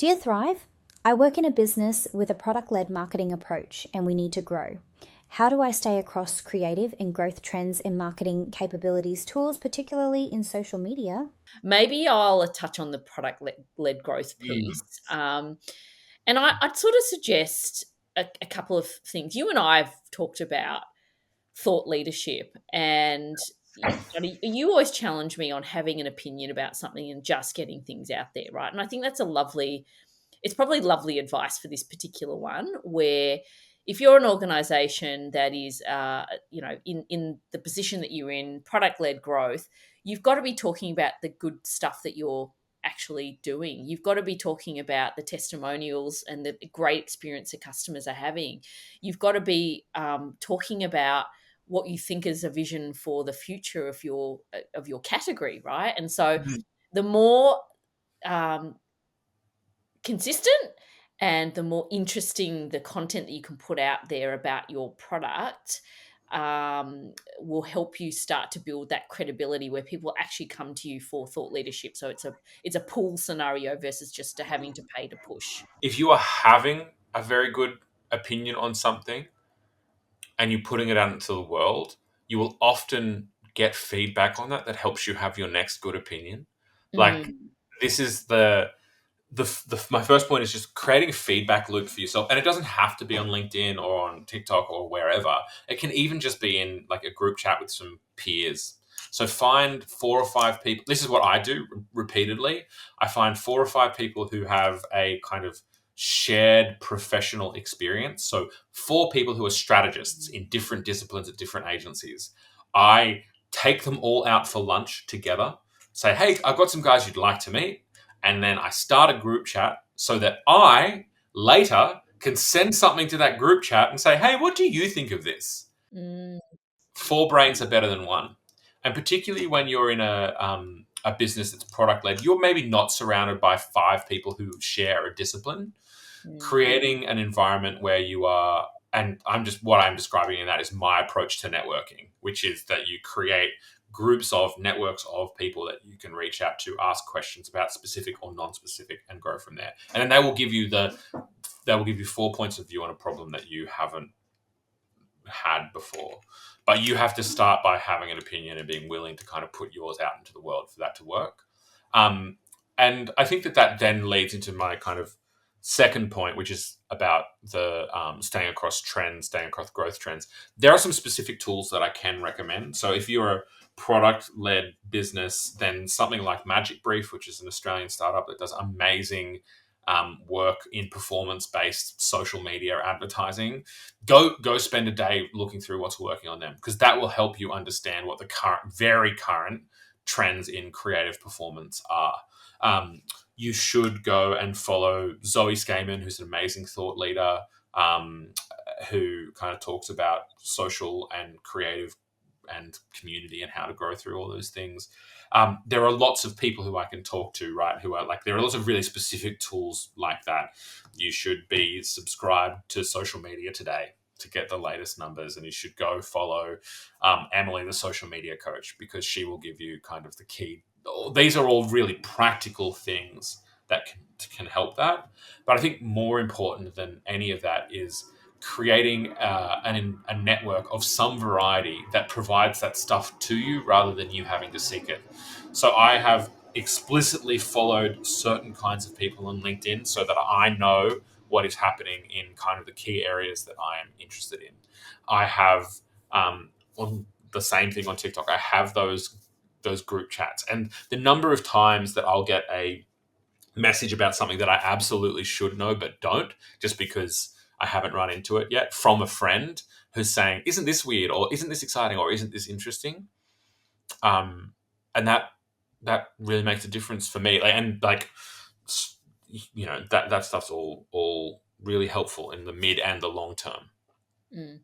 Dear Thrive, I work in a business with a product-led marketing approach and we need to grow. How do I stay across creative and growth trends in marketing capabilities tools, particularly in social media? Maybe I'll touch on the product-led growth Mm. piece. And I'd sort of suggest a couple of things. You and I have talked about thought leadership, and you always challenge me on having an opinion about something and just getting things out there, right? And I think that's it's probably lovely advice for this particular one, where if you're an organization that is, in the position that you're in, product-led growth, you've got to be talking about the good stuff that you're actually doing. You've got to be talking about the testimonials and the great experience that customers are having. You've got to be talking about what you think is a vision for the future of your category, right? And so Mhm. the more um, consistent and the more interesting the content that you can put out there about your product, will help you start to build that credibility where people actually come to you for thought leadership. So it's a pull scenario versus just to having to pay to push. If you are having a very good opinion on something and you're putting it out into the world, you will often get feedback on that helps you have your next good opinion. Like, Mm, this is my first point is just creating a feedback loop for yourself, and it doesn't have to be on LinkedIn or on TikTok or wherever. It can even just be in like a group chat with some peers. So find 4 or 5 people. This is what I do repeatedly. I find 4 or 5 people who have a kind of shared professional experience. So 4 people who are strategists in different disciplines at different agencies. I take them all out for lunch together. Say, hey, I've got some guys you'd like to meet, and then I start a group chat so that I later can send something to that group chat and say, hey, what do you think of this? mm, 4 brains are better than one. And particularly when you're in a business that's product led, you're maybe not surrounded by 5 people who share a discipline. mm, Creating an environment where you are, and what I'm describing in that is my approach to networking, which is that you create groups of networks of people that you can reach out to, ask questions about specific or non-specific, and grow from there. And then they will give you 4 points of view on a problem that you haven't had before. But you have to start by having an opinion and being willing to kind of put yours out into the world for that to work. Um, and I think that then leads into my kind of second point, which is about the staying across trends, staying across growth trends. There are some specific tools that I can recommend. So if you're a product led business, then something like Magic Brief, which is an Australian startup that does amazing work in performance based social media advertising. Go spend a day looking through what's working on them, because that will help you understand what the very current trends in creative performance are. You should go and follow Zoe Skaman, who's an amazing thought leader, um, who kind of talks about social and creative and community and how to grow through all those things. There are lots of people who I can talk to, right? Who are like, there are lots of really specific tools like that. You should be subscribed to Social Media Today to get the latest numbers, and you should go follow Emily, the social media coach, because she will give you kind of the key. These are all really practical things that can help that. But I think more important than any of that is creating a network of some variety that provides that stuff to you rather than you having to seek it. So I have explicitly followed certain kinds of people on LinkedIn so that I know what is happening in kind of the key areas that I am interested in. I have on the same thing on TikTok. I have those group chats, and the number of times that I'll get a message about something that I absolutely should know but don't, just because I haven't run into it yet, from a friend who's saying, "Isn't this weird?" or "Isn't this exciting?" or "Isn't this interesting?" Um, and that really makes a difference for me. And like, that stuff's all really helpful in the mid and the long term. mm.